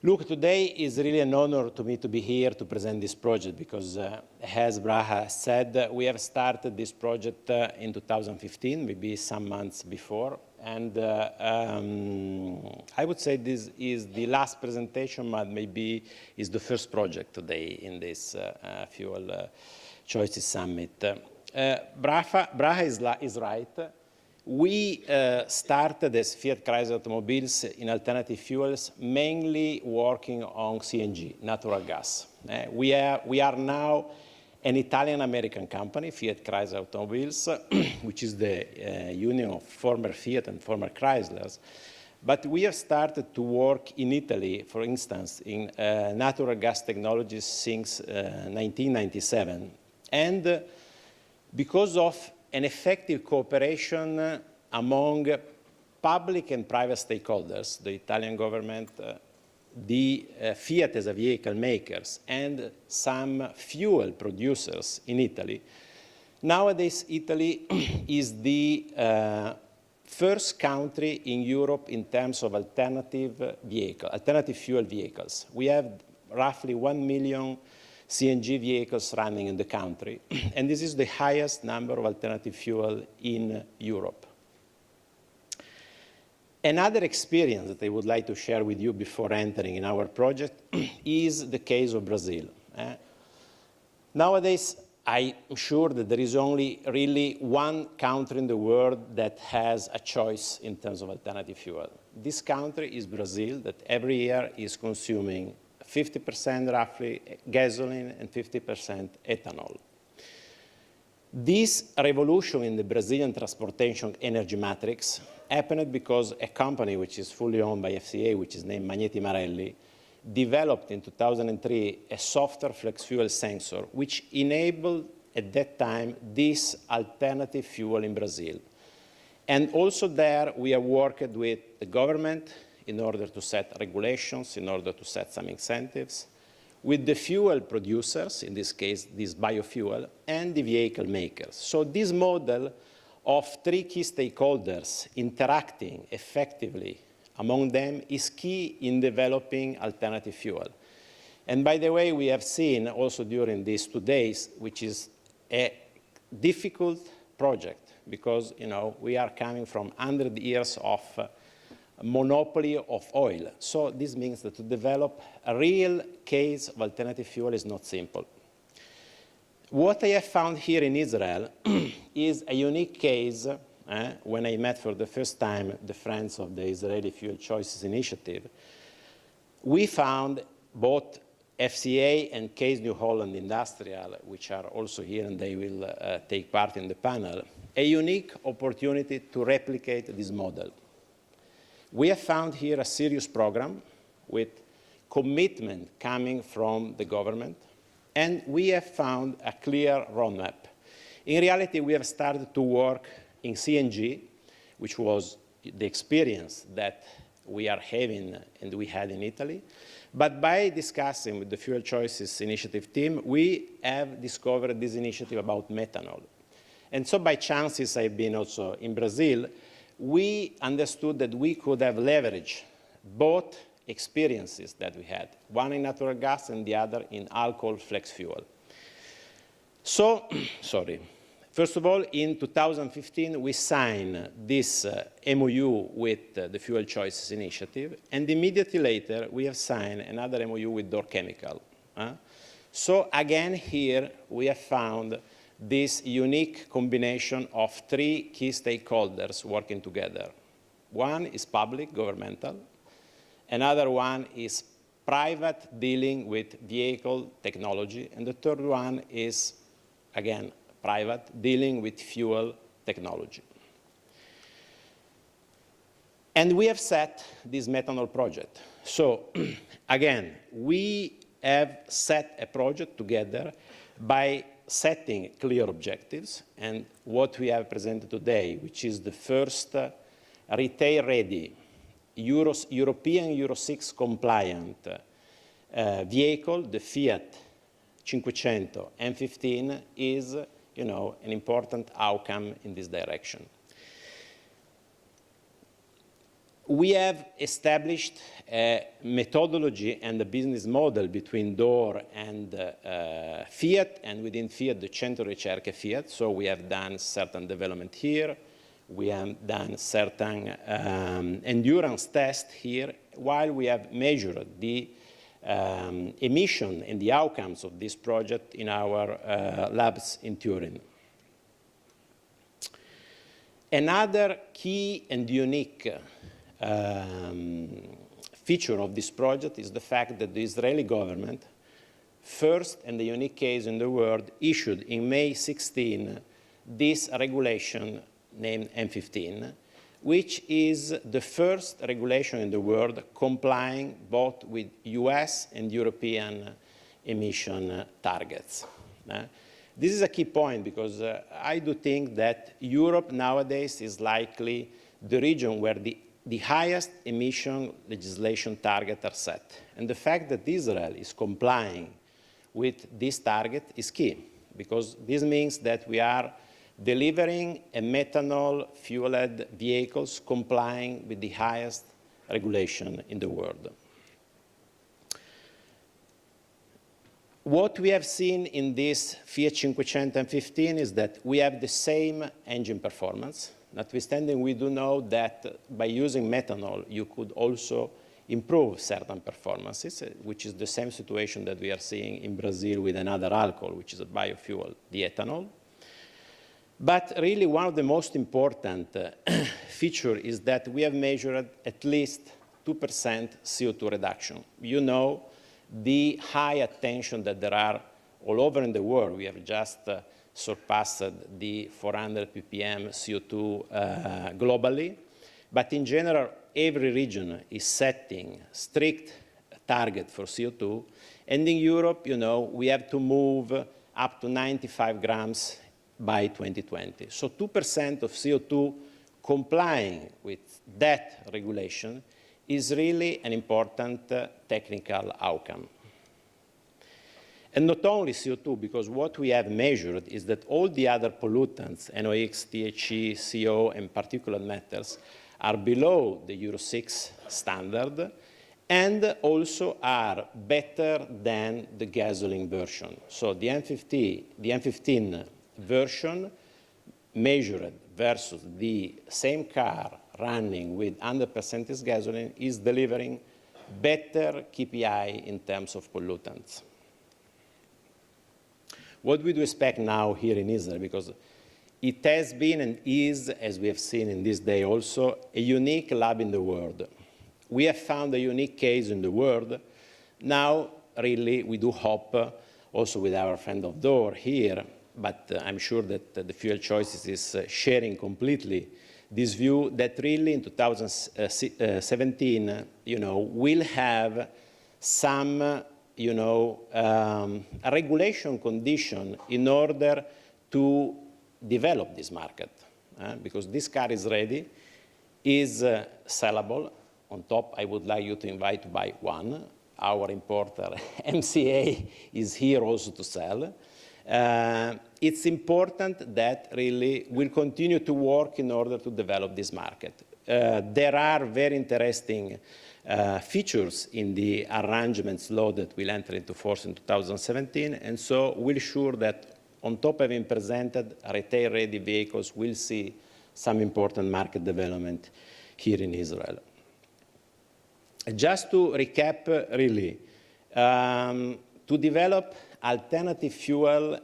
Look, today is really an honor to me to be here to present this project because, as Braha said, we have started this project in 2015, maybe some months before. And I would say this is the last presentation, but maybe is the first project today in this Fuel Choices Summit. Braha is right. We started as Fiat Chrysler Automobiles in alternative fuels, mainly working on CNG, natural gas. We are now an Italian-American company, Fiat Chrysler Automobiles, which is the union of former Fiat and former Chryslers. But we have started to work in Italy, for instance, in natural gas technologies since 1997. And because of an effective cooperation among public and private stakeholders, the Italian government, the Fiat as a vehicle makers, and some fuel producers in Italy. Nowadays, Italy is the first country in Europe in terms of alternative fuel vehicles. We have roughly 1 million CNG vehicles running in the country, and this is the highest number of alternative fuel in Europe. Another experience that I would like to share with you before entering in our project is the case of Brazil. Nowadays, I'm sure that there is only really one country in the world that has a choice in terms of alternative fuel. This country is Brazil, that every year is consuming 50% roughly gasoline and 50% ethanol. This revolution in the Brazilian transportation energy matrix happened because a company which is fully owned by FCA, which is named Magneti Marelli, developed in 2003 a software flex fuel sensor, which enabled at that time this alternative fuel in Brazil. And also there we have worked with the government in order to set regulations, in order to set some incentives, with the fuel producers, in this case, this biofuel, and the vehicle makers. So this model of three key stakeholders interacting effectively among them is key in developing alternative fuel. And by the way, we have seen also during these 2 days, which is a difficult project because, we are coming from 100 years of monopoly of oil. So this means that to develop a real case of alternative fuel is not simple. What I have found here in Israel is a unique case. When I met for the first time the friends of the Israeli Fuel Choices Initiative, we found both FCA and Case New Holland Industrial, which are also here and they will take part in the panel, a unique opportunity to replicate this model. We have found here a serious program with commitment coming from the government, and we have found a clear roadmap. In reality, we have started to work in CNG, which was the experience that we are having and we had in Italy. But by discussing with the Fuel Choices Initiative team, we have discovered this initiative about methanol. And so by chances, I've been also in Brazil, we understood that we could have leveraged both experiences that we had, one in natural gas and the other in alcohol flex fuel. So, first of all, in 2015, we signed this MOU with the Fuel Choices Initiative, and immediately later, we have signed another MOU with Dow Chemical. So again, here, we have found this unique combination of three key stakeholders working together. One is public, governmental. Another one is private, dealing with vehicle technology. And the third one is, again, private, dealing with fuel technology. And we have set this methanol project. So, again, we have set a project together by setting clear objectives, and what we have presented today, which is the first retail-ready European Euro 6 compliant vehicle, the Fiat 500 M15, is, an important outcome in this direction. We have established a methodology and a business model between DOR and Fiat, and within Fiat, the Centro Ricerche Fiat. So we have done certain development here. We have done certain endurance tests here, while we have measured the emission and the outcomes of this project in our labs in Turin. Another key and unique feature of this project is the fact that the Israeli government, first and the unique case in the world, issued in May 16 this regulation named M15, which is the first regulation in the world complying both with US and European emission targets. This is a key point because I do think that Europe nowadays is likely the region where the highest emission legislation targets are set. And the fact that Israel is complying with this target is key, because this means that we are delivering a methanol-fueled vehicles complying with the highest regulation in the world. What we have seen in this Fiat 500 M15 is that we have the same engine performance. Notwithstanding, we do know that by using methanol, you could also improve certain performances, which is the same situation that we are seeing in Brazil with another alcohol, which is a biofuel, the ethanol. But really, one of the most important features is that we have measured at least 2% CO2 reduction. You know the high attention that there are all over in the world. We have just surpassed the 400 ppm CO2 globally. But in general, every region is setting strict target for CO2. And in Europe, you know, we have to move up to 95 grams by 2020. So 2% of CO2 complying with that regulation is really an important technical outcome. And not only CO2, because what we have measured is that all the other pollutants, NOx, THC, CO, and particulate matters, are below the Euro 6 standard, and also are better than the gasoline version. So the M15 version measured versus the same car running with 100% gasoline is delivering better KPI in terms of pollutants. What we do expect now here in Israel, because it has been and is, as we have seen in this day also, a unique lab in the world. We have found a unique case in the world. Now, really, we do hope, also with our friend of DOR here, but I'm sure that the Fuel Choices is sharing completely this view, that really in 2017, you know, we'll have some, you know, a regulation condition in order to develop this market, because this car is ready, is sellable. On top, I would like you to invite to buy one. Our importer, MCA, is here also to sell. It's important that really we'll continue to work in order to develop this market. There are very interesting features in the arrangements law that will enter into force in 2017, and so we're sure that on top of having presented retail-ready vehicles, we'll see some important market development here in Israel. Just to recap, really, to develop alternative fuel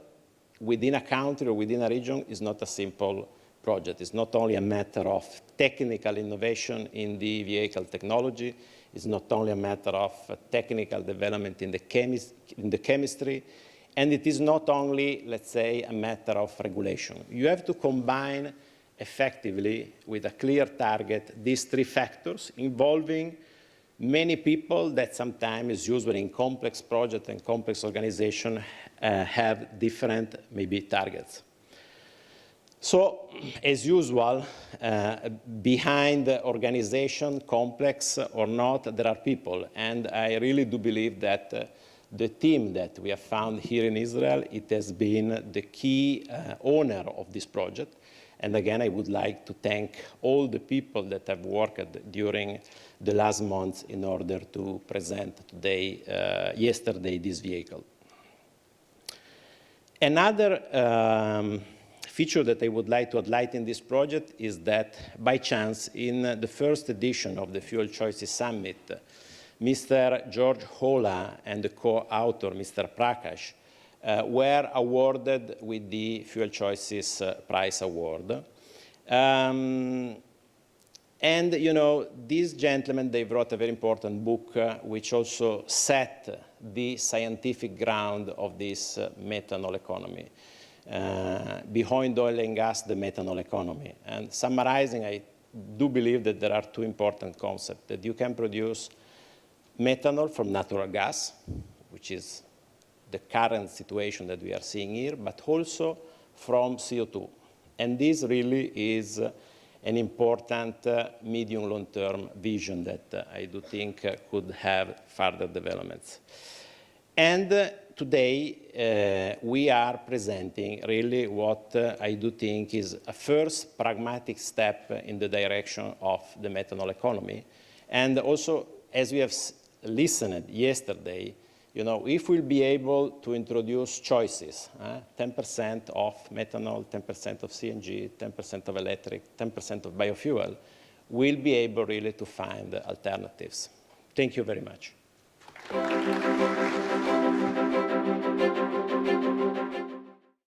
within a country or within a region is not a simple project. It's not only a matter of technical innovation in the vehicle technology. It's not only a matter of technical development in the chemistry. And it is not only, let's say, a matter of regulation. You have to combine effectively with a clear target these three factors involving many people that sometimes, usually in complex projects and complex organizations, have different, maybe, targets. So, as usual, behind the organization, complex or not, there are people. And I really do believe that the team that we have found here in Israel, it has been the key owner of this project. And again, I would like to thank all the people that have worked during the last months in order to present today, yesterday, this vehicle. Another feature that I would like to highlight in this project is that, by chance, in the first edition of the Fuel Choices Summit, Mr. George Hola and the co-author, Mr. Prakash, were awarded with the Fuel Choices Prize Award. And, you know, these gentlemen, they wrote a very important book which also set the scientific ground of this methanol economy. Behind oil and gas, the methanol economy. And summarizing, I do believe that there are two important concepts, that you can produce methanol from natural gas, which is the current situation that we are seeing here, but also from CO2. And this really is an important medium long-term vision that I do think could have further developments. And today we are presenting really what I do think is a first pragmatic step in the direction of the methanol economy. And also, as we have listened yesterday, you know, if we'll be able to introduce choices, 10% of methanol, 10% of CNG, 10% of electric, 10% of biofuel, we'll be able really to find alternatives. Thank you very much.